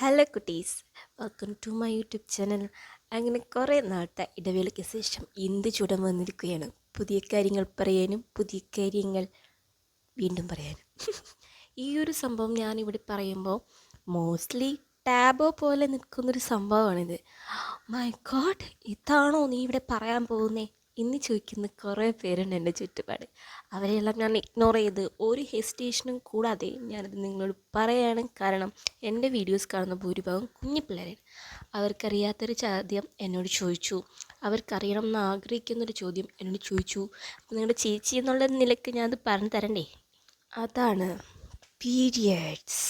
Hello കുട്ടീസ്, welcome to my YouTube channel. അങ്ങനെ കുറേ നാളത്തെ ഇടവേളയ്ക്ക് ശേഷം എന്ത് ചൂടം വന്നിരിക്കുകയാണ്. പുതിയ കാര്യങ്ങൾ പറയാനും പുതിയ കാര്യങ്ങൾ വീണ്ടും പറയാനും. ഈ ഒരു സംഭവം ഞാനിവിടെ പറയുമ്പോൾ മോസ്റ്റ്ലി ടാബോ പോലെ നിൽക്കുന്നൊരു സംഭവമാണിത്. മൈ ഗോഡ്, ഇതാണോ നീ ഇവിടെ പറയാൻ പോകുന്നേ എന്ന് ചോദിക്കുന്ന കുറേ പേരുണ്ട് എൻ്റെ ചുറ്റുപാട്. അവരെല്ലാം ഞാൻ ഇഗ്നോർ ചെയ്ത് ഒരു ഹെസിറ്റേഷനും കൂടാതെ ഞാനത് നിങ്ങളോട് പറയാണ്. കാരണം എൻ്റെ വീഡിയോസ് കാണുന്ന ഭൂരിഭാഗം കുഞ്ഞു പിള്ളേരാണ്. അവർക്കറിയാത്തൊരു ചോദ്യം എന്നോട് ചോദിച്ചു, അവർക്കറിയണം എന്ന് ആഗ്രഹിക്കുന്നൊരു ചോദ്യം എന്നോട് ചോദിച്ചു. അപ്പോൾ നിങ്ങളുടെ ചേച്ചി എന്നുള്ള നിലയ്ക്ക് ഞാനത് പറഞ്ഞു തരണ്ടേ? അതാണ് പീരിയഡ്സ്.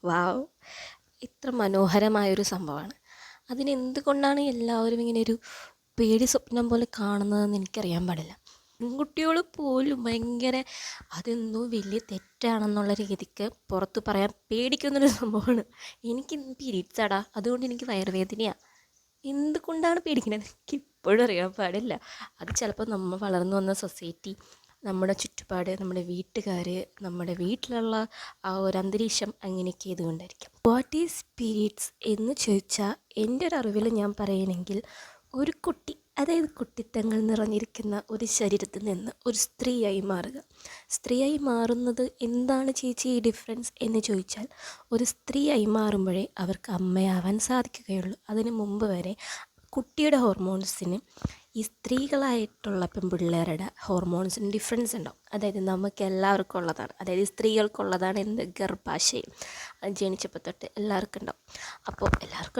വാവ്, ഇത്ര മനോഹരമായൊരു സംഭവമാണ്. അതിനെന്തുകൊണ്ടാണ് എല്ലാവരും ഇങ്ങനെ ഒരു പേടി സ്വപ്നം പോലെ കാണുന്നതെന്ന് എനിക്കറിയാൻ പാടില്ല. പെൺകുട്ടികൾ പോലും ഭയങ്കര അതെന്തോ വലിയ തെറ്റാണെന്നുള്ള രീതിക്ക് പുറത്ത് പറയാൻ പേടിക്കുന്നൊരു സംഭവമാണ്. എനിക്ക് പീരീഡ്സാടാ, അതുകൊണ്ട് എനിക്ക് വയറുവേദനയാണ്. എന്തുകൊണ്ടാണ് പേടിക്കുന്നത് എനിക്ക് ഇപ്പോഴും അറിയാൻ പാടില്ല. അത് ചിലപ്പോൾ നമ്മൾ വളർന്നു വന്ന സൊസൈറ്റി, നമ്മുടെ ചുറ്റുപാട്, നമ്മുടെ വീട്ടുകാർ, നമ്മുടെ വീട്ടിലുള്ള ആ ഒരു അന്തരീക്ഷം അങ്ങനെയൊക്കെ ഇതുകൊണ്ടായിരിക്കും. വാട്ട് ഈസ് പീരീഡ്സ് എന്ന് ചോദിച്ചാൽ എൻ്റെ ഒരു അറിവിൽ ഞാൻ പറയുകയാണെങ്കിൽ, ഒരു കുട്ടി, അതായത് കുട്ടിത്തങ്ങൾ നിറഞ്ഞിരിക്കുന്ന ഒരു ശരീരത്തിൽ നിന്ന് ഒരു സ്ത്രീയായി മാറുക. സ്ത്രീയായി മാറുന്നത് എന്താണ് ചേച്ചി ഈ ഡിഫറൻസ് എന്ന് ചോദിച്ചാൽ, ഒരു സ്ത്രീയായി മാറുമ്പോഴേ അവർക്ക് അമ്മയാവാൻ സാധിക്കുകയുള്ളൂ. അതിന് മുമ്പ് വരെ കുട്ടിയുടെ ഹോർമോൺസിന് ഈ സ്ത്രീകളായിട്ടുള്ള പെൺപിള്ളേരുടെ ഹോർമോൺസിന് ഡിഫറൻസ് ഉണ്ടാവും. അതായത് നമുക്ക് എല്ലാവർക്കും ഉള്ളതാണ്, അതായത് സ്ത്രീകൾക്കുള്ളതാണ് എന്ത്, ഗർഭാശയം. അത് ജനിച്ചപ്പോൾ തൊട്ട് എല്ലാവർക്കും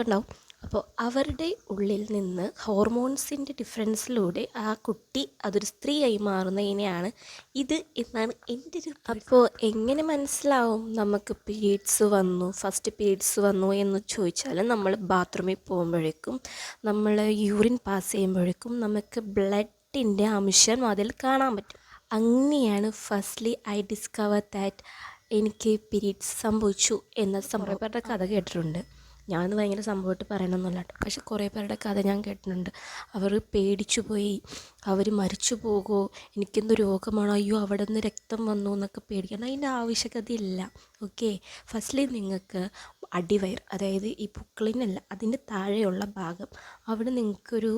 ഉണ്ടാവും. അപ്പോൾ അവരുടെ ഉള്ളിൽ നിന്ന് ഹോർമോൺസിൻ്റെ ഡിഫറൻസിലൂടെ ആ കുട്ടി അതൊരു സ്ത്രീയായി മാറുന്നതിനെയാണ് ഇത് എന്നാണ് എൻ്റെ ഒരു. അപ്പോൾ എങ്ങനെ മനസ്സിലാവും നമുക്ക് പീരീഡ്സ് വന്നു, ഫസ്റ്റ് പീരീഡ്സ് വന്നു എന്ന് ചോദിച്ചാൽ, നമ്മൾ ബാത്റൂമിൽ പോകുമ്പോഴേക്കും, നമ്മൾ യൂറിൻ പാസ് ചെയ്യുമ്പോഴേക്കും നമുക്ക് ബ്ലഡിൻ്റെ അംശം അതിൽ കാണാൻ പറ്റും. അങ്ങനെയാണ് ഫസ്റ്റ്ലി ഐ ഡിസ്കവർ ദാറ്റ് എനിക്ക് പീരീഡ്സ് സംഭവിച്ചു എന്ന സംഭവം. പേരുടെ കഥ കേട്ടിട്ടുണ്ട്. ഞാനത് ഭയങ്കര സംഭവമായിട്ട് പറയണമെന്നല്ല കേട്ടോ, പക്ഷെ കുറേ പേരുടെ കഥ ഞാൻ കേട്ടിട്ടുണ്ട്. അവർ പേടിച്ചു പോയി, അവർ മരിച്ചു പോകുമോ, എനിക്കെന്തോ രോഗമാണോ, അയ്യോ അവിടെ നിന്ന് രക്തം വന്നു എന്നൊക്കെ പേടിക്കണം. അതിൻ്റെ ആവശ്യകതയില്ല. ഓക്കെ, ഫസ്റ്റ്ലി നിങ്ങൾക്ക് അടിവയർ, അതായത് ഈ പുക്കിളിനല്ല, അതിൻ്റെ താഴെയുള്ള ഭാഗം, അവിടെ നിങ്ങൾക്കൊരു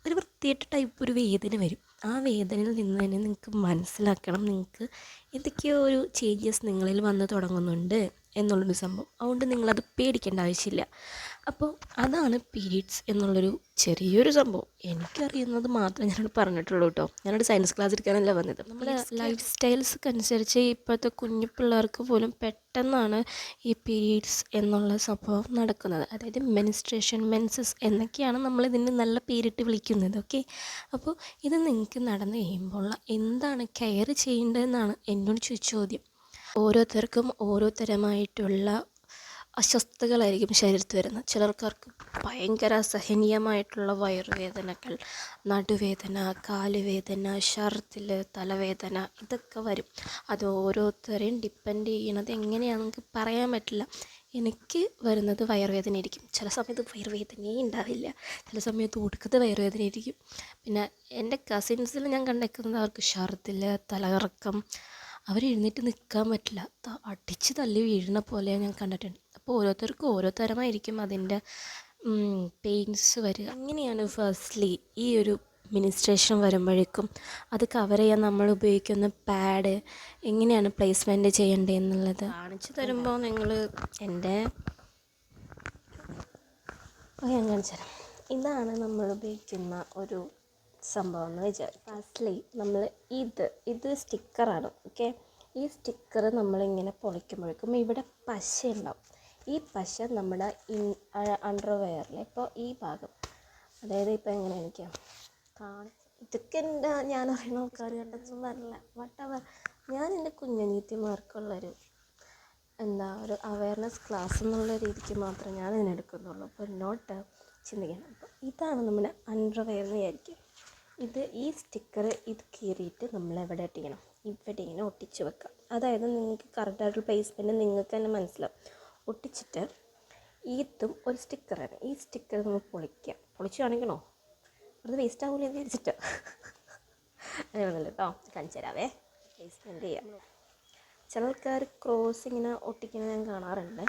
വൃത്തിയായിട്ട് ടൈപ്പ് ഒരു വേദന വരും. ആ വേദനയിൽ നിന്ന് തന്നെ നിങ്ങൾക്ക് മനസ്സിലാക്കണം നിങ്ങൾക്ക് എന്തൊക്കെയോ ഒരു ചേഞ്ചസ് നിങ്ങളിൽ വന്ന് തുടങ്ങുന്നുണ്ട് എന്നുള്ളൊരു സംഭവം. അതുകൊണ്ട് നിങ്ങളത് പേടിക്കേണ്ട ആവശ്യമില്ല. അപ്പോൾ അതാണ് പീരീഡ്സ് എന്നുള്ളൊരു ചെറിയൊരു സംഭവം. എനിക്കറിയുന്നത് മാത്രമേ ഞാനോട് പറഞ്ഞിട്ടുള്ളൂ കേട്ടോ. ഞാനോട് സയൻസ് ക്ലാസ് എടുക്കാനല്ല വന്നത്. നമ്മുടെ ലൈഫ് സ്റ്റൈൽസൊക്കെ അനുസരിച്ച് ഇപ്പോഴത്തെ കുഞ്ഞു പിള്ളേർക്ക് പോലും പെട്ടെന്നാണ് ഈ പീരീഡ്സ് എന്നുള്ള സംഭവം നടക്കുന്നത്. അതായത് മെൻസസ് എന്നൊക്കെയാണ് നമ്മളിതിന് നല്ല പേരിട്ട് വിളിക്കുന്നത്. ഓക്കെ, അപ്പോൾ ഇത് നിങ്ങൾക്ക് നടന്നു കഴിയുമ്പോൾ എന്താണ് കെയർ ചെയ്യേണ്ടതെന്നാണ് എന്നോട് ചോദിച്ച ചോദ്യം. ഓരോരുത്തർക്കും ഓരോ തരമായിട്ടുള്ള അസ്വസ്ഥതകളായിരിക്കും ശരീരത്തിൽ വരുന്നത്. ചിലർക്ക് ഭയങ്കര അസഹനീയമായിട്ടുള്ള വയറുവേദനകൾ, നടുവേദന, കാലുവേദന, ഛർദിൽ, തലവേദന, ഇതൊക്കെ വരും. അത് ഓരോരുത്തരെയും ഡിപ്പെൻഡ് ചെയ്യണത് എങ്ങനെയാണെന്ന് നമുക്ക് പറയാൻ പറ്റില്ല. എനിക്ക് വരുന്നത് വയറുവേദന ആയിരിക്കും. ചില സമയത്ത് വയറുവേദനയേ ഉണ്ടാവില്ല, ചില സമയത്ത് ഒടുക്കത്തെ വയറുവേദന ആയിരിക്കും. പിന്നെ എൻ്റെ കസിൻസിൽ ഞാൻ കണ്ടേക്കുന്നത് അവർക്ക് ഛർദിൽ, തലകറക്കം, അവർ എഴുന്നേറ്റ് നിൽക്കാൻ പറ്റില്ല, അടിച്ച് തല്ലി വീഴുന്ന പോലെ ഞാൻ കണ്ടിട്ടുണ്ട്. അപ്പോൾ ഓരോരുത്തർക്കും ഓരോ തരമായിരിക്കും അതിൻ്റെ പെയിൻസ് വരിക. അങ്ങനെയാണ് ഫസ്റ്റ്ലി ഈ ഒരു മിനിസ്ട്രേഷൻ വരുമ്പോഴേക്കും അത് കവർ ചെയ്യാൻ നമ്മൾ ഉപയോഗിക്കുന്ന പാഡ് എങ്ങനെയാണ് പ്ലേസ്മെൻറ്റ് ചെയ്യേണ്ടത് എന്നുള്ളത് കാണിച്ചു തരുമ്പോൾ നിങ്ങൾ എൻ്റെ ഞാൻ കാണിച്ചു തരാം. ഇതാണ് നമ്മൾ ഉപയോഗിക്കുന്ന ഒരു സംഭവം എന്ന് വിചാരിക്കും. ഫസ്റ്റ്ലി നമ്മൾ ഇത് സ്റ്റിക്കറാണ്. ഓക്കെ, ഈ സ്റ്റിക്കർ നമ്മളിങ്ങനെ പൊളിക്കുമ്പോഴേക്കും ഇവിടെ പശ ഉണ്ടാവും. ഈ പശ നമ്മുടെ അണ്ടർവെയറിൽ, ഇപ്പോൾ ഈ ഭാഗം, അതായത് ഇപ്പോൾ എങ്ങനെ എനിക്ക് ഇതൊക്കെ ഞാൻ അറിയുന്ന ആൾക്കാർ കണ്ടെന്നും വരില്ല. വട്ടവർ ഞാൻ എൻ്റെ കുഞ്ഞനീത്തിമാർക്കുള്ളൊരു ഒരു അവയർനെസ് ക്ലാസ് എന്നുള്ള രീതിക്ക് മാത്രമേ ഞാൻ ഇതിനെടുക്കുന്നുള്ളൂ. അപ്പോൾ നോട്ട് ചിന്തിക്കണം. അപ്പോൾ ഇതാണ് നമ്മുടെ അണ്ടർവെയർ എന്ന് വിചാരിക്കും. ഈ സ്റ്റിക്കർ ഇത് കീറിയിട്ട് നമ്മൾ എവിടെ ഒട്ടിക്കണം, ഇവിടെ ഇങ്ങനെ ഒട്ടിച്ച് വെക്കാം. അതായത് നിങ്ങൾക്ക് കറക്റ്റായിട്ടുള്ള പ്ലേസ്മെൻറ്റ് നിങ്ങൾക്ക് തന്നെ മനസ്സിലാവും. ഒട്ടിച്ചിട്ട് ഇതും ഒരു സ്റ്റിക്കറാണ്. ഈ സ്റ്റിക്കർ നമ്മൾ പൊളിച്ച് കാണിക്കണോ, അത് വേസ്റ്റ് ആകില്ല എന്ന് വിചാരിച്ചിട്ട് അങ്ങനെയൊന്നുമില്ല കേട്ടോ. കാണിച്ചു തരാവേ, പ്ലേസ്മെൻറ്റ് ചെയ്യാം. ചില ആൾക്കാർ ക്രോസ് ഇങ്ങനെ ഒട്ടിക്കുന്നത് ഞാൻ കാണാറുണ്ട്.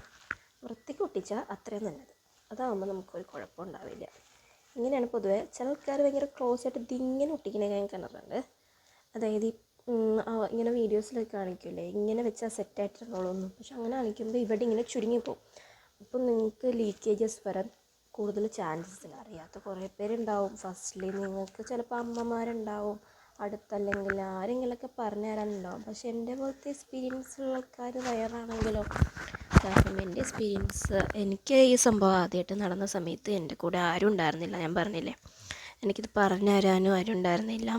വൃത്തിക്ക് ഒട്ടിച്ചാൽ അത്രയും നല്ലത്. അതാകുമ്പോൾ നമുക്കൊരു കുഴപ്പമുണ്ടാവില്ല. ഇങ്ങനെയാണ് പൊതുവേ ചില ആൾക്കാർ ഭയങ്കര ക്ലോസ് ആയിട്ട് ഇതിങ്ങനെ ഒട്ടിക്കണേ ഞാൻ കണ്ടിട്ടുണ്ട്. അതായത് ഇങ്ങനെ വീഡിയോസിലൊക്കെ കാണിക്കില്ലേ, ഇങ്ങനെ വെച്ചാൽ സെറ്റായിട്ടുള്ളതൊന്നും. പക്ഷെ അങ്ങനെ കാണിക്കുമ്പോൾ ഇവിടെ ഇങ്ങനെ ചുരുങ്ങിപ്പോവും. അപ്പം നിങ്ങൾക്ക് ലീക്കേജസ് വരാൻ കൂടുതൽ ചാൻസസ് ഉണ്ട്. അറിയാത്ത കുറേ പേരുണ്ടാവും. ഫസ്റ്റ്ലി നിങ്ങൾക്ക് ചിലപ്പോൾ അമ്മമാരുണ്ടാവും അടുത്തല്ലെങ്കിൽ ആരെങ്കിലുമൊക്കെ പറഞ്ഞു തരാനുണ്ടാവും. പക്ഷെ എൻ്റെ പോലത്തെ എക്സ്പീരിയൻസ് ഉള്ള ആൾക്കാർ വയറാണെങ്കിലോ, കാരണം എൻ്റെ എക്സ്പീരിയൻസ്, എനിക്ക് ഈ സംഭവം ആദ്യമായിട്ട് നടന്ന സമയത്ത് എൻ്റെ കൂടെ ആരും ഉണ്ടായിരുന്നില്ല. ഞാൻ പറഞ്ഞില്ലേ, എനിക്കിത് പറഞ്ഞു തരാനും ആരും ഉണ്ടായിരുന്നില്ല.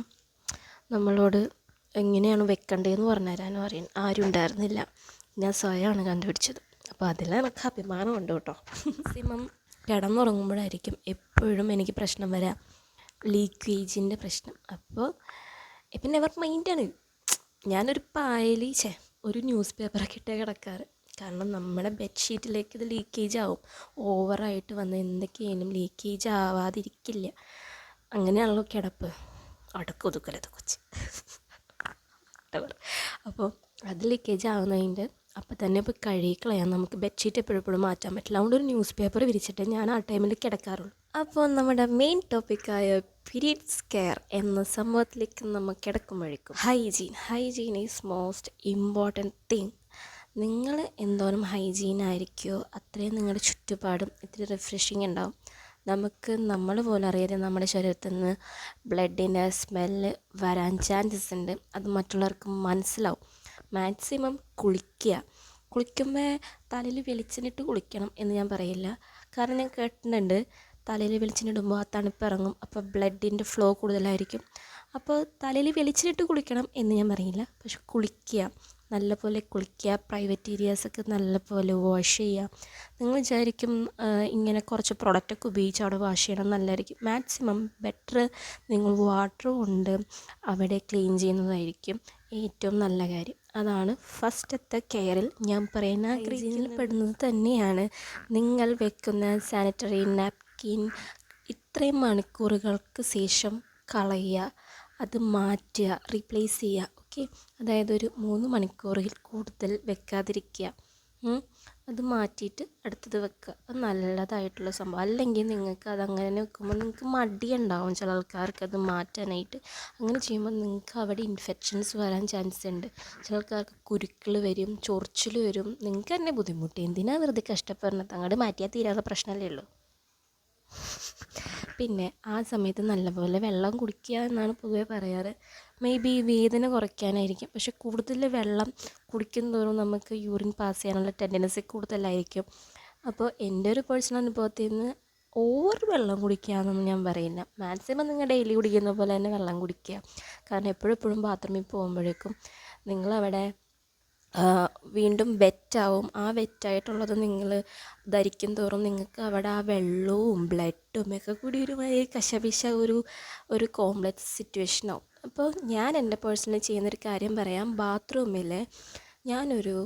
നമ്മളോട് എങ്ങനെയാണ് വെക്കേണ്ടതെന്ന് പറഞ്ഞു തരാനും ആരും ഉണ്ടായിരുന്നില്ല. ഞാൻ സ്വയമാണ് കണ്ടുപിടിച്ചത്. അപ്പോൾ അതിൽ എനിക്ക് അഭിമാനമുണ്ട് കേട്ടോ. മാക്സിമം കിടന്നുറങ്ങുമ്പോഴായിരിക്കും എപ്പോഴും എനിക്ക് പ്രശ്നം വരാം, ലീക്കേജിൻ്റെ പ്രശ്നം. അപ്പോൾ ഇപ്പം നെവർ മൈൻഡാണ്. ഞാനൊരു പായലി ഒരു ന്യൂസ് പേപ്പറൊക്കെ ഇട്ടേ കിടക്കാറ്. കാരണം നമ്മുടെ ബെഡ്ഷീറ്റിലേക്ക് ഇത് ലീക്കേജ് ആവും. ഓവറായിട്ട് വന്ന് എന്തൊക്കെയായാലും ലീക്കേജ് ആവാതിരിക്കില്ല. അങ്ങനെയാണല്ലോ കിടപ്പ്. അടക്കൊതുക്കലത് കൊച്ച്. അപ്പോൾ അത് ലീക്കേജ് ആവുന്നതിൻ്റെ അപ്പം തന്നെ ഇപ്പോൾ കഴുകിക്കളയാം. നമുക്ക് ബെഡ്ഷീറ്റ് എപ്പോഴും മാറ്റാൻ പറ്റില്ല. അതുകൊണ്ട് ഒരു ന്യൂസ് പേപ്പർ വിരിച്ചിട്ട് ഞാൻ ആ ടൈമിൽ കിടക്കാറുള്ളൂ. അപ്പോൾ നമ്മുടെ മെയിൻ ടോപ്പിക്കായ പീരിയഡ്സ് കെയർ എന്ന സംഭവത്തിലേക്ക് നമ്മൾ കിടക്കുമ്പോഴേക്കും hygiene is most important thing. നിങ്ങൾ എന്തോരം ഹൈജീനായിരിക്കുമോ അത്രയും നിങ്ങളുടെ ചുറ്റുപാടും ഇത്തിരി റിഫ്രഷിങ് ഉണ്ടാവും. നമുക്ക് നമ്മൾ പോലും അറിയാതെ നമ്മുടെ ശരീരത്തിൽ നിന്ന് ബ്ലഡിൻ്റെ സ്മെല്ല് വരാൻ ചാൻസസ് ഉണ്ട്. അത് മറ്റുള്ളവർക്ക് മനസ്സിലാവും. മാക്സിമം കുളിക്കുമ്പോൾ തലയിൽ വെളിച്ചെണ്ണിട്ട് കുളിക്കണം എന്ന് ഞാൻ പറയില്ല. കാരണം ഞാൻ കേട്ടിട്ടുണ്ട് തലയിൽ വെളിച്ചെണ്ണിടുമ്പോൾ ആ തണുപ്പ് ഇറങ്ങും, അപ്പോൾ ബ്ലഡിൻ്റെ ഫ്ലോ കൂടുതലായിരിക്കും. അപ്പോൾ തലയിൽ വെളിച്ചെണ്ണിട്ട് കുളിക്കണം എന്ന് ഞാൻ പറയില്ല. പക്ഷെ നല്ലപോലെ കുളിക്കുക. പ്രൈവറ്റ് ഏരിയാസൊക്കെ നല്ലപോലെ വാഷ് ചെയ്യുക. നിങ്ങൾ വിചാരിക്കും ഇങ്ങനെ കുറച്ച് പ്രൊഡക്റ്റൊക്കെ ഉപയോഗിച്ച് അവിടെ വാഷ് ചെയ്യണം നല്ലതായിരിക്കും. മാക്സിമം ബെറ്റർ നിങ്ങൾ വാട്ടർ കൊണ്ട് അവിടെ ക്ലീൻ ചെയ്യുന്നതായിരിക്കും ഏറ്റവും നല്ല കാര്യം. അതാണ് ഫസ്റ്റത്തെ കെയറിൽ ഞാൻ പറയുന്ന ഹൈജീനിൽ പെടുന്നത് തന്നെയാണ് നിങ്ങൾ വെക്കുന്ന സാനിറ്ററി നാപ്കിൻ ഇത്രയും മണിക്കൂറുകൾക്ക് ശേഷം കളയുക, അത് മാറ്റുക, റീപ്ലേസ് ചെയ്യുക. ഓക്കെ, അതായത് ഒരു 3 മണിക്കൂറിൽ കൂടുതൽ വെക്കാതിരിക്കുക. അത് മാറ്റിയിട്ട് അടുത്തത് വെക്കുക. അത് നല്ലതായിട്ടുള്ള സംഭവം. അല്ലെങ്കിൽ നിങ്ങൾക്ക് അതങ്ങനെ വെക്കുമ്പോൾ നിങ്ങൾക്ക് മടിയുണ്ടാവും ചില ആൾക്കാർക്ക് അത് മാറ്റാനായിട്ട്. അങ്ങനെ ചെയ്യുമ്പോൾ നിങ്ങൾക്ക് അവിടെ ഇൻഫെക്ഷൻസ് വരാൻ ചാൻസ് ഉണ്ട്. ചില ആൾക്കാർക്ക് കുരുക്കൾ വരും, ചൊറിച്ചിൽ വരും. നിങ്ങൾക്ക് തന്നെ ബുദ്ധിമുട്ട്. എന്തിനാണ് വെറുതെ കഷ്ടപ്പെടുന്നത്? അങ്ങോട്ട് മാറ്റിയാൽ തീരാത്ത പ്രശ്നമല്ലേ ഉള്ളൂ. പിന്നെ ആ സമയത്ത് നല്ലപോലെ വെള്ളം കുടിക്കുക എന്നാണ് പൊതുവെ പറയാറ്. മേ ബി വേദന കുറയ്ക്കാനായിരിക്കും. പക്ഷെ കൂടുതൽ വെള്ളം കുടിക്കും തോറും നമുക്ക് യൂറിൻ പാസ് ചെയ്യാനുള്ള ടെൻഡൻസി കൂടുതലായിരിക്കും. അപ്പോൾ എൻ്റെ ഒരു പേഴ്സണൽ അനുഭവത്തിൽ നിന്ന് ഓവർ വെള്ളം കുടിക്കുക എന്നൊന്നും ഞാൻ പറയില്ല. മാക്സിമം നിങ്ങൾ ഡെയിലി കുടിക്കുന്ന പോലെ തന്നെ വെള്ളം കുടിക്കുക. കാരണം എപ്പോഴും ബാത്റൂമിൽ പോകുമ്പോഴേക്കും നിങ്ങളവിടെ വീണ്ടും വെറ്റാവും. ആ വെറ്റായിട്ടുള്ളത് നിങ്ങൾ ധരിക്കും തോറും നിങ്ങൾക്ക് അവിടെ ആ വെള്ളവും ബ്ലഡും ഒക്കെ കൂടി കശപിശ ഒരു കോംപ്ലക്സ് സിറ്റുവേഷനാവും. അപ്പോൾ ഞാൻ എൻ്റെ പേഴ്സണലി ചെയ്യുന്നൊരു കാര്യം പറയാം. ബാത്റൂമിൽ ഞാനൊരു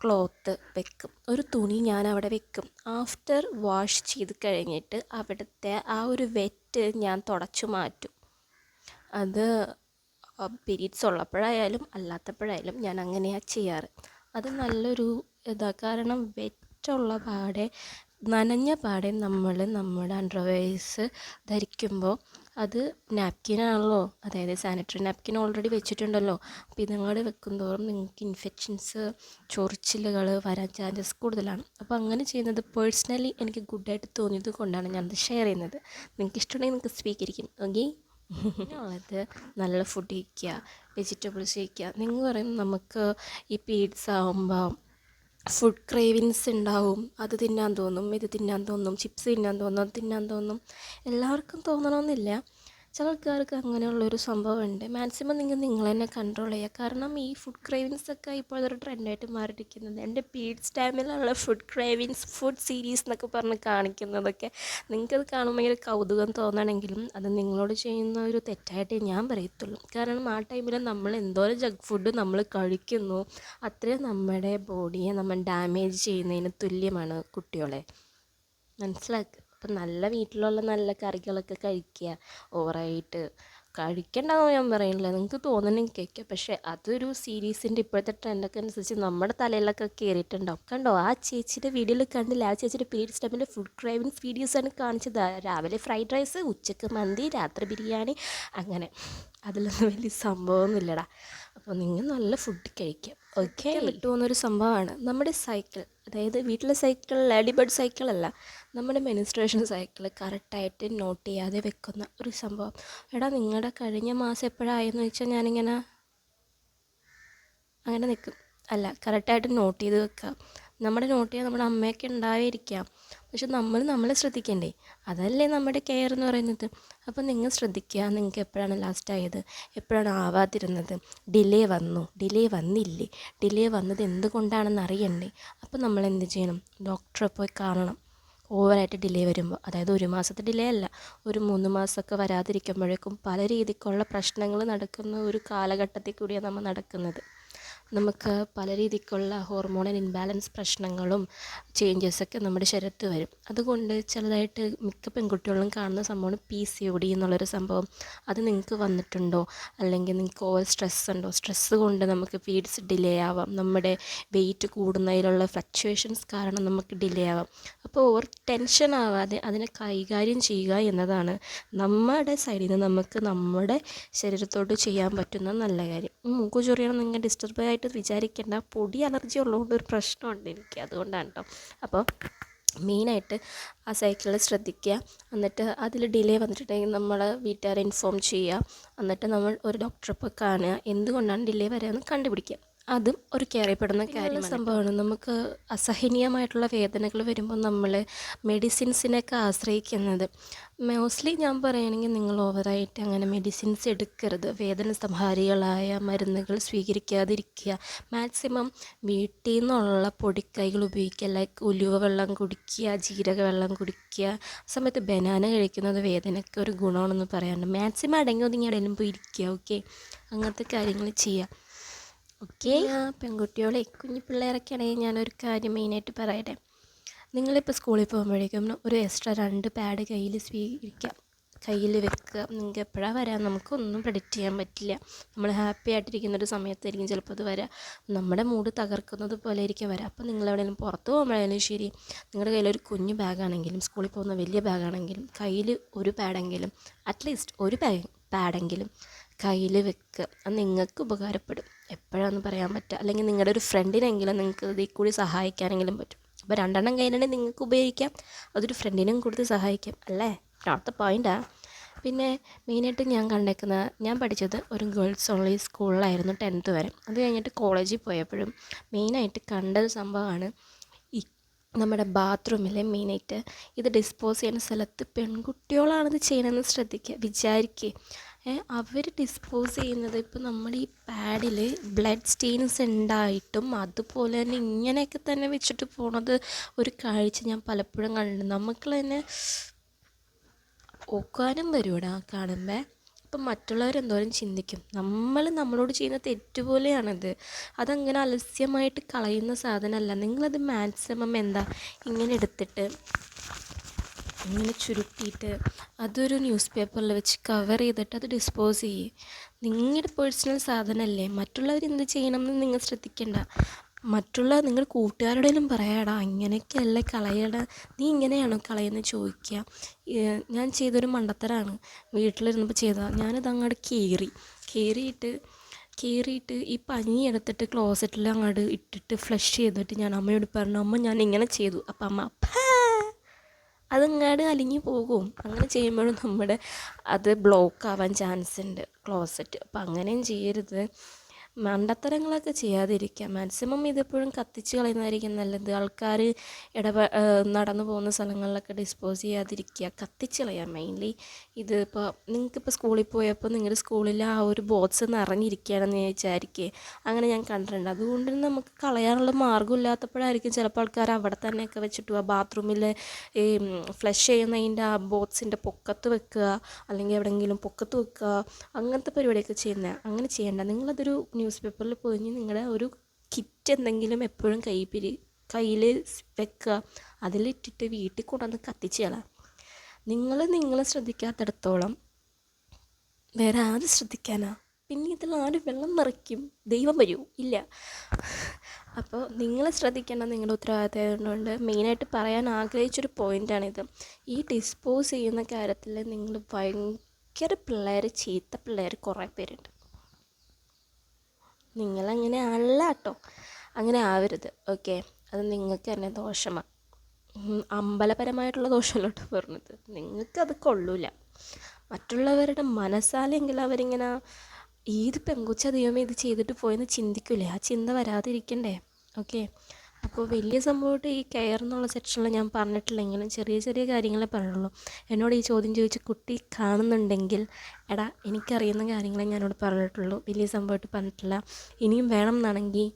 ക്ലോത്ത് വെക്കും, ഒരു തുണി ഞാൻ അവിടെ വെക്കും. ആഫ്റ്റർ വാഷ് ചെയ്ത് കഴിഞ്ഞിട്ട് അവിടുത്തെ ആ ഒരു വെറ്റ് ഞാൻ തുടച്ചു മാറ്റും. അത് പീരീഡ്സ് ഉള്ളപ്പോഴായാലും അല്ലാത്തപ്പോഴായാലും ഞാൻ അങ്ങനെയാണ് ചെയ്യാറ്. അത് നല്ലൊരു കാരണം വെറ്റുള്ള പാടെ നനഞ്ഞ പാടെ നമ്മൾ നമ്മുടെ അണ്ടർവെയർസ് ധരിക്കുമ്പോൾ അത് നാപ്കിനാണല്ലോ, അതായത് സാനിറ്ററി നാപ്കിൻ ഓൾറെഡി വെച്ചിട്ടുണ്ടല്ലോ. അപ്പോൾ ഇതങ്ങോട്ട് വെക്കും തോറും നിങ്ങൾക്ക് ഇൻഫെക്ഷൻസ്, ചൊറിച്ചിലുകൾ വരാൻ ചാൻസസ് കൂടുതലാണ്. അപ്പോൾ അങ്ങനെ ചെയ്യുന്നത് പേഴ്സണലി എനിക്ക് ഗുഡായിട്ട് തോന്നിയത് കൊണ്ടാണ് ഞാനത് ഷെയർ ചെയ്യുന്നത്. നിങ്ങൾക്ക് ഇഷ്ടമുണ്ടെങ്കിൽ നിങ്ങൾക്ക് സ്വീകരിക്കും. ഓക്കെ, ഉള്ളത് നല്ല ഫുഡ് കഴിക്കുക, വെജിറ്റബിൾസ് കഴിക്കുക. നിങ്ങൾ പറയും നമുക്ക് ഈ പീരീഡ്സ് ആകുമ്പോൾ ഫുഡ് ക്രേവിങ്സ് ഉണ്ടാവും. അത് തിന്നാൻ തോന്നും, ഇത് തിന്നാൻ തോന്നും, ചിപ്സ് തിന്നാൻ തോന്നും, അത് തിന്നാൻ തോന്നും. എല്ലാവർക്കും തോന്നണമെന്നില്ല. ചില ആൾക്കാർക്ക് അങ്ങനെയുള്ളൊരു സംഭവമുണ്ട്. മാക്സിമം നിങ്ങൾ തന്നെ കൺട്രോൾ ചെയ്യുക. കാരണം ഈ ഫുഡ് ക്രേവിങ്സൊക്കെ ഇപ്പോൾ അതൊരു ട്രെൻഡായിട്ട് മാറിയിരിക്കുന്നത്. എൻ്റെ പീരീഡ്സ് ടൈമിലുള്ള ഫുഡ് ക്രേവിങ്സ്, ഫുഡ് സീരീസ് എന്നൊക്കെ പറഞ്ഞ് കാണിക്കുന്നതൊക്കെ നിങ്ങൾക്കത് കാണുമ്പോൾ ഭയങ്കര കൗതുകം തോന്നണമെങ്കിലും അത് നിങ്ങളോട് ചെയ്യുന്ന ഒരു തെറ്റായിട്ടേ ഞാൻ പറയത്തുള്ളൂ. കാരണം ആ ടൈമിൽ നമ്മൾ എന്തോരം ജങ്ക് ഫുഡ് നമ്മൾ കഴിക്കുന്നു അത്രയും നമ്മുടെ ബോഡിയെ നമ്മൾ ഡാമേജ് ചെയ്യുന്നതിന് തുല്യമാണ് കുട്ടികളെ. മനസ്സിലാക്കുക. അപ്പം നല്ല വീട്ടിലുള്ള നല്ല കറികളൊക്കെ കഴിക്കുക. ഓവറായിട്ട് കഴിക്കേണ്ടതെന്ന് ഞാൻ പറയുന്നില്ല, നിങ്ങൾക്ക് തോന്നണമെങ്കിൽ കഴിക്കാം. പക്ഷേ അതൊരു സീരീസിൻ്റെ ഇപ്പോഴത്തെ ട്രെൻഡൊക്കെ അനുസരിച്ച് നമ്മുടെ തലയിലൊക്കെ കയറിയിട്ടുണ്ടാവും. കണ്ടോ, ആ ചേച്ചിയുടെ വീഡിയോയിൽ കണ്ടില്ല, ആ ചേച്ചിയുടെ പീരീഡ്സ് ടൈമിൽ ഫുഡ് ക്രേവിങ്സ് വീഡിയോസാണ് കാണിച്ചത്. രാവിലെ ഫ്രൈഡ് റൈസ്, ഉച്ചക്ക് മന്തി, രാത്രി ബിരിയാണി, അങ്ങനെ. അതിലൊന്നും വലിയ സംഭവമൊന്നുമില്ലടാ. അപ്പോൾ നിങ്ങൾ നല്ല ഫുഡ് കഴിക്കാം. ഓക്കെ, വിട്ടുപോകുന്നൊരു സംഭവമാണ് നമ്മുടെ സൈക്കിൾ. അതായത് വീട്ടിലെ സൈക്കിൾ, ലേഡി ബേർഡ് സൈക്കിളല്ല, നമ്മുടെ മെനിസ്ട്രേഷൻ സൈക്കിൾ കറക്റ്റായിട്ട് നോട്ട് ചെയ്യാതെ വെക്കുന്ന ഒരു സംഭവം. എടാ, നിങ്ങളുടെ കഴിഞ്ഞ മാസം എപ്പോഴായെന്ന് വെച്ചാൽ ഞാനിങ്ങനെ അങ്ങനെ നിൽക്കും. അല്ല, കറക്റ്റായിട്ട് നോട്ട് ചെയ്ത് വെക്കുക. നമ്മുടെ നോട്ട് ചെയ്യാൻ നമ്മുടെ അമ്മയൊക്കെ ഉണ്ടായിരിക്കാം, പക്ഷെ നമ്മളെ ശ്രദ്ധിക്കണ്ടേ? അതല്ലേ നമ്മുടെ കെയർ എന്ന് പറയുന്നത്. അപ്പോൾ നിങ്ങൾ ശ്രദ്ധിക്കുക, നിങ്ങൾക്ക് എപ്പോഴാണ് ലാസ്റ്റ് ആയത്, എപ്പോഴാണ് ആവാതിരുന്നത്, ഡിലേ വന്നില്ലേ, ഡിലേ വന്നത് എന്തുകൊണ്ടാണെന്ന് അറിയണ്ടേ? അപ്പോൾ നമ്മൾ എന്ത് ചെയ്യണം? ഡോക്ടറെ പോയി കാണണം. ഓവറായിട്ട് ഡിലേ വരുമ്പോൾ, അതായത് 1 മാസത്തെ ഡിലേ അല്ല, ഒരു 3 മാസമൊക്കെ വരാതിരിക്കുമ്പോഴേക്കും പല രീതിക്കുള്ള പ്രശ്നങ്ങൾ നടക്കുന്ന ഒരു കാലഘട്ടത്തിൽ കൂടിയാണ് നമ്മൾ നടക്കുന്നത്. നമുക്ക് പല രീതിക്കുള്ള ഹോർമോണൽ ഇൻബാലൻസ് പ്രശ്നങ്ങളും ചേഞ്ചസൊക്കെ നമ്മുടെ ശരീരത്ത് വരും. അതുകൊണ്ട് ചിലതായിട്ട് മിക്ക പെൺകുട്ടികളും കാണുന്ന സംഭവമാണ് PCOD എന്നുള്ളൊരു സംഭവം. അത് നിങ്ങൾക്ക് വന്നിട്ടുണ്ടോ? അല്ലെങ്കിൽ നിങ്ങൾക്ക് ഓവർ സ്ട്രെസ് ഉണ്ടോ? സ്ട്രെസ്സ് കൊണ്ട് നമുക്ക് പീരീഡ്സ് ഡിലേ ആവാം. നമ്മുടെ വെയിറ്റ് കൂടുന്നതിലുള്ള ഫ്ലക്ച്വേഷൻസ് കാരണം നമുക്ക് ഡിലേ ആവാം. അപ്പോൾ ഓവർ ടെൻഷൻ ആവാതെ അതിനെ കൈകാര്യം ചെയ്യുക എന്നതാണ് നമ്മുടെ സൈഡിൽ നിന്ന് നമുക്ക് നമ്മുടെ ശരീരത്തോട് ചെയ്യാൻ പറ്റുന്ന നല്ല കാര്യം. മൂക്ക് ചൊറിയണം നിങ്ങൾ ഡിസ്റ്റർബ് ആയിട്ട് വിചാരിക്കേണ്ട, പൊടി അലർജി ഉള്ളതുകൊണ്ട് ഒരു പ്രശ്നമുണ്ട് എനിക്ക്, അതുകൊണ്ടാണ് കേട്ടോ. അപ്പോൾ മെയിനായിട്ട് ആ സൈക്കിളിൽ ശ്രദ്ധിക്കുക. എന്നിട്ട് അതിൽ ഡിലേ വന്നിട്ടുണ്ടെങ്കിൽ നമ്മൾ വീട്ടുകാരെ ഇൻഫോം ചെയ്യുക. എന്നിട്ട് നമ്മൾ ഒരു ഡോക്ടറെ പോയി കാണുക, എന്തുകൊണ്ടാണ് ഡിലേ വരികയെന്ന് കണ്ടുപിടിക്കുക. അതും ഒരു കെയർ ചെയ്യപ്പെടുന്ന കാര്യമാണ്. സംഭവമാണ്, നമുക്ക് അസഹനീയമായിട്ടുള്ള വേദനകൾ വരുമ്പോൾ നമ്മൾ മെഡിസിൻസിനൊക്കെ ആശ്രയിക്കുന്നത്. മോസ്റ്റ്ലി ഞാൻ പറയുകയാണെങ്കിൽ നിങ്ങൾ ഓവറായിട്ട് അങ്ങനെ മെഡിസിൻസ് എടുക്കരുത്. വേദന സംഹാരികളായ മരുന്നുകൾ സ്വീകരിക്കാതിരിക്കുക. മാക്സിമം വീട്ടിൽ നിന്നുള്ള പൊടിക്കൈകൾ ഉപയോഗിക്കുക. ലൈക്ക് ഉലുവ വെള്ളം കുടിക്കുക, ജീരക വെള്ളം കുടിക്കുക. ആ സമയത്ത് ബനാന കഴിക്കുന്നത് വേദനയ്ക്ക് ഒരു ഗുണമാണെന്ന് പറയാറുണ്ട്. മാക്സിമം അടങ്ങി ഒതുങ്ങി എവിടെയെങ്കിലും പോയി ഇരിക്കുക. ഓക്കെ, അങ്ങനത്തെ കാര്യങ്ങൾ ചെയ്യുക. ഓക്കെ, പെൺകുട്ടികളെ, കുഞ്ഞു പിള്ളേരൊക്കെ ആണെങ്കിൽ ഞാനൊരു കാര്യം മെയിനായിട്ട് പറയട്ടെ. നിങ്ങളിപ്പോൾ സ്കൂളിൽ പോകുമ്പോഴേക്കും ഒരു എക്സ്ട്രാ 2 പാഡ് കയ്യിൽ സ്വീകരിക്കാം, കയ്യിൽ വെക്കുക. നിങ്ങൾക്ക് എപ്പോഴാണ് വരാൻ നമുക്കൊന്നും പ്രെഡിക്റ്റ് ചെയ്യാൻ പറ്റില്ല. നമ്മൾ ഹാപ്പി ആയിട്ടിരിക്കുന്നൊരു സമയത്തായിരിക്കും ചിലപ്പോൾ അത് വരാം. നമ്മുടെ മൂഡ് തകർക്കുന്നത് പോലെ ആയിരിക്കും വരാം. അപ്പോൾ നിങ്ങളെവിടെയെങ്കിലും പുറത്ത് പോകുമ്പോഴായാലും ശരി, നിങ്ങളുടെ കയ്യിലൊരു കുഞ്ഞു ബാഗാണെങ്കിലും സ്കൂളിൽ പോകുന്ന വലിയ ബാഗാണെങ്കിലും കയ്യിൽ ഒരു പാഡെങ്കിലും, അറ്റ്ലീസ്റ്റ് ഒരു പാഡെങ്കിലും കയ്യിൽ വെക്കുക. അത് നിങ്ങൾക്ക് ഉപകാരപ്പെടും. എപ്പോഴാണെന്ന് പറയാൻ പറ്റുക. അല്ലെങ്കിൽ നിങ്ങളുടെ ഒരു ഫ്രണ്ടിനെങ്കിലും നിങ്ങൾക്ക് ഇതിൽ കൂടി സഹായിക്കാനെങ്കിലും പറ്റും. അപ്പോൾ 2 കയ്യിലുണ്ടെങ്കിൽ നിങ്ങൾക്ക് ഉപയോഗിക്കാം, അതൊരു ഫ്രണ്ടിനും കൊടുത്ത് സഹായിക്കാം, അല്ലേ? അടുത്ത പോയിൻ്റാണ്. പിന്നെ മെയിനായിട്ട് ഞാൻ പഠിച്ചത് ഒരു ഗേൾസ് ഓൺലി സ്കൂളിലായിരുന്നു 10th വരെ. അത് കഴിഞ്ഞിട്ട് കോളേജിൽ പോയപ്പോഴും മെയിനായിട്ട് കണ്ടൊരു സംഭവമാണ് നമ്മുടെ ബാത്റൂമിൽ മെയിനായിട്ട് ഇത് ഡിസ്പോസ് ചെയ്യുന്ന സ്ഥലത്ത് പെൺകുട്ടികളാണിത് ചെയ്യണമെന്ന് വിചാരിക്കുക. അവർ ഡിസ്പോസ് ചെയ്യുന്നത് ഇപ്പോൾ നമ്മുടെ ഈ പാഡിൽ ബ്ലഡ് സ്റ്റെയിൻസ് ഉണ്ടായിട്ടും അതുപോലെ തന്നെ ഇങ്ങനെയൊക്കെ തന്നെ വെച്ചിട്ട് പോണത് ഒരു കാഴ്ച ഞാൻ പലപ്പോഴും കണ്ടിട്ടുണ്ട്. നമുക്ക് തന്നെ ഓക്കാനും വരുവിടാ കാണുമ്പോൾ. അപ്പം മറ്റുള്ളവരെന്തോരം ചിന്തിക്കും. നമ്മളോട് ചെയ്യുന്ന തെറ്റുപോലെയാണത്. അതങ്ങനെ അലസ്യമായിട്ട് കളയുന്ന സാധനമല്ല. നിങ്ങളത് മാക്സിമം ഇങ്ങനെ എടുത്തിട്ട് ഇങ്ങനെ ചുരുട്ടിയിട്ട് അതൊരു ന്യൂസ് പേപ്പറിൽ വെച്ച് കവർ ചെയ്തിട്ട് അത് ഡിസ്പോസ് ചെയ്യേ. നിങ്ങളുടെ പേഴ്സണൽ സാധനമല്ലേ, മറ്റുള്ളവരെന്ത് ചെയ്യണമെന്ന് നിങ്ങൾ ശ്രദ്ധിക്കണ്ട. നിങ്ങളുടെ കൂട്ടുകാരോടെങ്കിലും പറയാടാ, ഇങ്ങനെയൊക്കെയല്ലേ കളയടാ, നീ ഇങ്ങനെയാണോ കളയുന്നത് ചോദിക്കുക. ഞാൻ ചെയ്തൊരു മണ്ടത്തരാണ്, വീട്ടിലിരുന്നപ്പോൾ ചെയ്തതാണ്. ഞാനത് അങ്ങോട്ട് കീറിയിട്ട് ഈ പഞ്ഞി എടുത്തിട്ട് ക്ലോസറ്റിൽ അങ്ങോട്ട് ഇട്ടിട്ട് ഫ്ലഷ് ചെയ്തിട്ട് ഞാൻ അമ്മയോട് പറഞ്ഞു, അമ്മ ഞാൻ ഇങ്ങനെ ചെയ്തു. അപ്പം അമ്മ അതങ്ങാട് അലിഞ്ഞു പോകും. അങ്ങനെ ചെയ്യുമ്പോഴും അത് ബ്ലോക്ക് ആവാൻ ചാൻസ് ഉണ്ട് ക്ലോസറ്റ്. അപ്പം അങ്ങനെയും ചെയ്യരുത്. മണ്ടത്തരങ്ങളൊക്കെ ചെയ്യാതിരിക്കുക. മാക്സിമം ഇതെപ്പോഴും കത്തിച്ച് കളയുന്നതായിരിക്കും നല്ലത്. ആൾക്കാർ നടന്നു പോകുന്ന സ്ഥലങ്ങളിലൊക്കെ ഡിസ്പോസ് ചെയ്യാതിരിക്കുക, കത്തിച്ച് കളയാം മെയിൻലി. ഇതിപ്പോൾ നിങ്ങൾക്കിപ്പോൾ സ്കൂളിൽ പോയപ്പോൾ നിങ്ങളുടെ സ്കൂളിൽ ആ ഒരു ബോക്സ് നിറഞ്ഞിരിക്കുകയാണെന്ന് വിചാരിക്കുക. അങ്ങനെ ഞാൻ കണ്ടിട്ടുണ്ട്. അതുകൊണ്ട് നമുക്ക് കളയാനുള്ള മാർഗ്ഗമില്ലാത്തപ്പോഴായിരിക്കും ചിലപ്പോൾ ആൾക്കാർ അവിടെ തന്നെയൊക്കെ വെച്ചിട്ട് ആ ബാത്റൂമിൽ ഈ ഫ്ലഷ് ചെയ്യുന്നതിൻ്റെ ആ ബോക്സിൻ്റെ പൊക്കത്ത് വെക്കുക, അല്ലെങ്കിൽ എവിടെയെങ്കിലും പൊക്കത്ത് വെക്കുക, അങ്ങനത്തെ പരിപാടിയൊക്കെ ചെയ്യുന്നത്. അങ്ങനെ ചെയ്യേണ്ട. നിങ്ങളതൊരു ന്യൂസ് പേപ്പറിൽ പൊതിഞ്ഞ് നിങ്ങളുടെ ഒരു കിറ്റ് എന്തെങ്കിലും എപ്പോഴും കയ്യിൽ വെക്കുക. അതിലിട്ടിട്ട് വീട്ടിൽ കൊണ്ടുവന്ന് കത്തിച്ച് കളയാം. നിങ്ങളെ ശ്രദ്ധിക്കാത്തിടത്തോളം വേറെ ആര് ശ്രദ്ധിക്കാനാ? പിന്നെ ഇതിൽ ആര് വെള്ളം നിറയ്ക്കും? ദൈവം വരൂ? ഇല്ല. അപ്പോൾ നിങ്ങൾ ശ്രദ്ധിക്കേണ്ട നിങ്ങളുടെ ഉത്തരവാദിത്തമായതുകൊണ്ട് മെയിനായിട്ട് പറയാൻ ആഗ്രഹിച്ചൊരു പോയിൻ്റാണിത്. ഈ ഡിസ്പോസ് ചെയ്യുന്ന കാര്യത്തിൽ നിങ്ങൾ ഭയങ്കര പിള്ളേർ, ചീത്ത പിള്ളേർ കുറേ പേരുണ്ട്. നിങ്ങളങ്ങനെ അല്ല കേട്ടോ, അങ്ങനെ ആവരുത്. ഓക്കെ, അത് നിങ്ങൾക്ക് തന്നെ ദോഷമാണ്. അമ്പലപരമായിട്ടുള്ള ദോഷമല്ല കേട്ടോ പറഞ്ഞത്. നിങ്ങൾക്കത് കൊള്ളൂല. മറ്റുള്ളവരുടെ മനസ്സാലെങ്കിൽ അവരിങ്ങനെ ഏത് പെങ്കുച്ച ദൈവമേ ഇത് ചെയ്തിട്ട് പോയെന്ന് ചിന്തിക്കില്ലേ? ആ ചിന്ത വരാതിരിക്കണ്ടേ? ഓക്കെ, അപ്പോൾ വലിയ സംഭവമായിട്ട് ഈ കെയർ എന്നുള്ള സെക്ഷനിൽ ഞാൻ പറഞ്ഞിട്ടില്ലെങ്കിലും ചെറിയ ചെറിയ കാര്യങ്ങളെ പറയുള്ളൂ. എന്നോട് ഈ ചോദ്യം ചോദിച്ച് കുട്ടി കാണുന്നുണ്ടെങ്കിൽ, എടാ എനിക്കറിയുന്ന കാര്യങ്ങളെ ഞാനോട് പറഞ്ഞിട്ടുള്ളൂ, വലിയ സംഭവമായിട്ട് പറഞ്ഞിട്ടില്ല. ഇനിയും വേണം എന്നാണെങ്കിൽ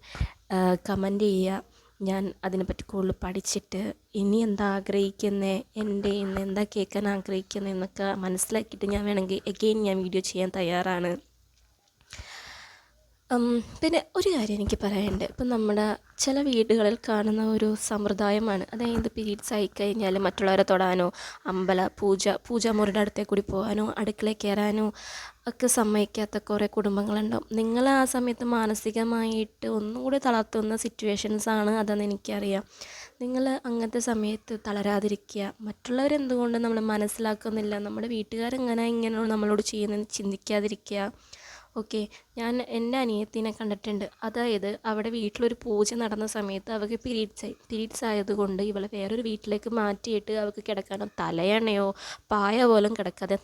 കമൻറ്റ് ചെയ്യുക. ഞാൻ അതിനെപ്പറ്റി കൂടുതൽ പഠിച്ചിട്ട് ഇനി എന്താ ആഗ്രഹിക്കുന്നത്, എൻ്റെ ഇന്ന് എന്താ കേൾക്കാൻ ആഗ്രഹിക്കുന്നത് എന്നൊക്കെ മനസ്സിലാക്കിയിട്ട് ഞാൻ വേണമെങ്കിൽ എഗെയിൻ ഞാൻ വീഡിയോ ചെയ്യാൻ തയ്യാറാണ്. പിന്നെ ഒരു കാര്യം എനിക്ക് പറയാനുണ്ട്. ഇപ്പം നമ്മുടെ ചില വീടുകളിൽ കാണുന്ന ഒരു സമ്പ്രദായമാണ്, അതായത് പീരീഡ്സ് ആയിക്കഴിഞ്ഞാൽ മറ്റുള്ളവരെ തൊടാനോ പൂജാമുറിയുടെ അടുത്തേക്ക് കൂടി പോകാനോ അടുക്കളയിൽ കയറാനോ ഒക്കെ സമ്മതിക്കാത്ത കുറേ കുടുംബങ്ങളുണ്ടാവും. നിങ്ങൾ ആ സമയത്ത് മാനസികമായിട്ട് ഒന്നും കൂടി തളർത്തുന്ന സിറ്റുവേഷൻസാണ് അതെന്ന് എനിക്കറിയാം. നിങ്ങൾ അങ്ങനത്തെ സമയത്ത് തളരാതിരിക്കുക. മറ്റുള്ളവരെന്തുകൊണ്ട് നമ്മൾ മനസ്സിലാക്കുന്നില്ല, നമ്മുടെ വീട്ടുകാരെങ്ങനെ ഇങ്ങനെ നമ്മളോട് ചെയ്യുന്നതെന്ന് ചിന്തിക്കാതിരിക്കുക. ഓക്കെ, ഞാൻ എൻ്റെ അനിയത്തിനെ കണ്ടിട്ടുണ്ട്. അതായത് അവിടെ വീട്ടിലൊരു പൂജ നടന്ന സമയത്ത് അവൾക്ക് പീരീഡ്സ് ആയതുകൊണ്ട് ഇവളെ വേറൊരു വീട്ടിലേക്ക് മാറ്റിയിട്ട് അവൾക്ക് കിടക്കാനോ തലയണയോ പായ പോലും കിടക്കാതെ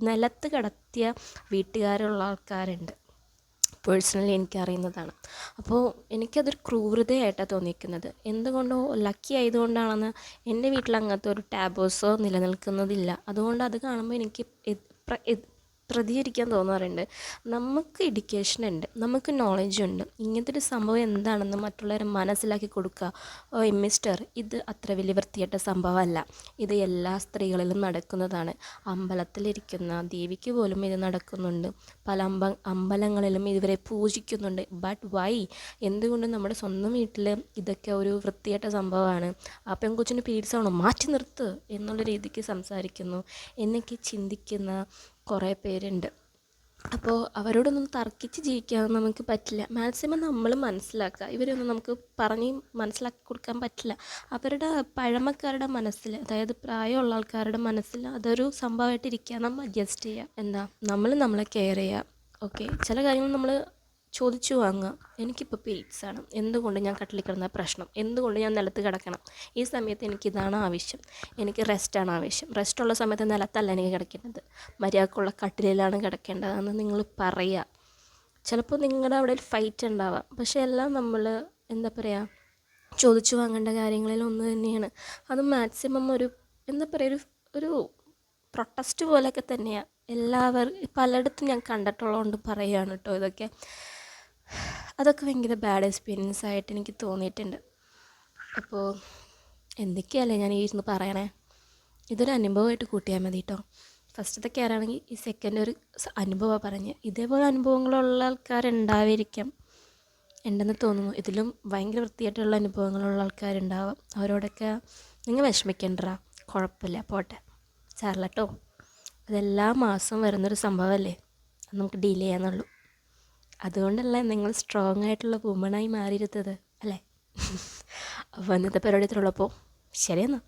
നിലത്ത് കിടത്തിയ വീട്ടുകാരുള്ള ആൾക്കാരുണ്ട്. പേഴ്സണലി എനിക്കറിയുന്നതാണ്. അപ്പോൾ എനിക്കതൊരു ക്രൂരതയായിട്ടാണ് തോന്നിയിരിക്കുന്നത്. എന്തുകൊണ്ടോ ലക്കി ആയതുകൊണ്ടാണെന്ന് എൻ്റെ വീട്ടിൽ അങ്ങനത്തെ ഒരു ടാബോസോ നിലനിൽക്കുന്നതില്ല. അതുകൊണ്ട് അത് കാണുമ്പോൾ എനിക്ക് പ്രതികരിക്കാൻ തോന്നാറുണ്ട്. നമുക്ക് എഡ്യൂക്കേഷൻ ഉണ്ട്, നമുക്ക് നോളജ് ഉണ്ട്. ഇങ്ങനത്തെ ഒരു സംഭവം എന്താണെന്ന് മറ്റുള്ളവരെ മനസ്സിലാക്കി കൊടുക്കുക. ഓ മിസ്റ്റർ, ഇത് അത്ര വലിയ വൃത്തിയായിട്ട സംഭവമല്ല, ഇത് എല്ലാ സ്ത്രീകളിലും നടക്കുന്നതാണ്. അമ്പലത്തിലിരിക്കുന്ന ദേവിക്ക് പോലും ഇത് നടക്കുന്നുണ്ട്. പല അമ്പലങ്ങളിലും ഇതുവരെ പൂജിക്കുന്നുണ്ട്. But why? എന്തുകൊണ്ട് നമ്മുടെ സ്വന്തം വീട്ടിൽ ഇതൊക്കെ ഒരു വൃത്തിയായിട്ട സംഭവമാണ്? ആ പെൺകൊച്ചിന് പീരീഡ്സ് ആണോ, മാറ്റി നിർത്ത് എന്നുള്ള രീതിക്ക് സംസാരിക്കുന്നു എന്നൊക്കെ ചിന്തിക്കുന്ന കുറേ പേരുണ്ട്. അപ്പോൾ അവരോടൊന്നും തർക്കിച്ച് ജീവിക്കാൻ നമുക്ക് പറ്റില്ല. മാക്സിമം നമ്മൾ മനസ്സിലാക്കുക. ഇവരൊന്നും നമുക്ക് പറഞ്ഞ് മനസ്സിലാക്കി കൊടുക്കാൻ പറ്റില്ല. അവരുടെ പഴമക്കാരുടെ മനസ്സിൽ, അതായത് പ്രായമുള്ള ആൾക്കാരുടെ മനസ്സിൽ അതൊരു സംഭവമായിട്ടിരിക്കുക. നമ്മൾ അഡ്ജസ്റ്റ് ചെയ്യുക. എന്താ, നമ്മളെ കെയർ ചെയ്യുക. ഓക്കെ, ചില കാര്യങ്ങൾ നമ്മൾ ചോദിച്ചു വാങ്ങുക. എനിക്കിപ്പോൾ പീരീഡ്സാണ്, എന്തുകൊണ്ട് ഞാൻ കട്ടിലിൽ കിടന്ന പ്രശ്നം, എന്തുകൊണ്ട് ഞാൻ നിലത്ത് കിടക്കണം, ഈ സമയത്ത് എനിക്കിതാണ് ആവശ്യം, എനിക്ക് റെസ്റ്റാണ് ആവശ്യം, റെസ്റ്റുള്ള സമയത്ത് നിലത്തല്ല എനിക്ക് കിടക്കേണ്ടത്, മര്യാദക്കുള്ള കട്ടിലിലാണ് കിടക്കേണ്ടതെന്ന് നിങ്ങൾ പറയുക. ചിലപ്പോൾ നിങ്ങളുടെ അവിടെ ഒരു ഫൈറ്റ് ഉണ്ടാവാം, പക്ഷേ എല്ലാം നമ്മൾ എന്താ പറയുക, ചോദിച്ചു വാങ്ങേണ്ട കാര്യങ്ങളിൽ ഒന്ന് തന്നെയാണ്. അത് മാക്സിമം ഒരു എന്താ പറയുക, ഒരു പ്രൊട്ടസ്റ്റ് പോലെയൊക്കെ തന്നെയാണ്. പലയിടത്തും ഞാൻ കണ്ടിട്ടുള്ളതുകൊണ്ട് പറയുകയാണ് കേട്ടോ ഇതൊക്കെ. അതൊക്കെ ഭയങ്കര ബാഡ് എക്സ്പീരിയൻസ് ആയിട്ട് എനിക്ക് തോന്നിയിട്ടുണ്ട്. അപ്പോൾ എന്തൊക്കെയല്ലേ ഞാൻ ഈ ഇരുന്ന് പറയണേ, ഇതൊരു അനുഭവമായിട്ട് കൂട്ടിയാൽ മതി കേട്ടോ. ഫസ്റ്റത്തെ കെയറാണെങ്കിൽ ഈ സെക്കൻഡ് ഒരു അനുഭവമാണ് പറഞ്ഞ്. ഇതേപോലെ അനുഭവങ്ങളുള്ള ആൾക്കാരുണ്ടാവാതിരിക്കാം, ഉണ്ടെന്ന് തോന്നുന്നു. ഇതിലും ഭയങ്കര വൃത്തിയായിട്ടുള്ള അനുഭവങ്ങളുള്ള ആൾക്കാരുണ്ടാവാം. അവരോടൊക്കെ നിങ്ങൾ വിഷമിക്കണ്ട, കുഴപ്പമില്ല, പോട്ടെ, സാറില്ല കേട്ടോ. അതെല്ലാ മാസവും വരുന്നൊരു സംഭവമല്ലേ, അത് നമുക്ക് ഡീൽ ചെയ്യാന്നുള്ളൂ. അതുകൊണ്ടല്ല നിങ്ങൾ സ്ട്രോങ് ആയിട്ടുള്ള വുമണായി മാറിയിരുന്നത് അല്ലേ? അപ്പോൾ ഇന്നത്തെ പരിപാടി ഇത്രയുള്ളപ്പോൾ ശരിയെന്നാ.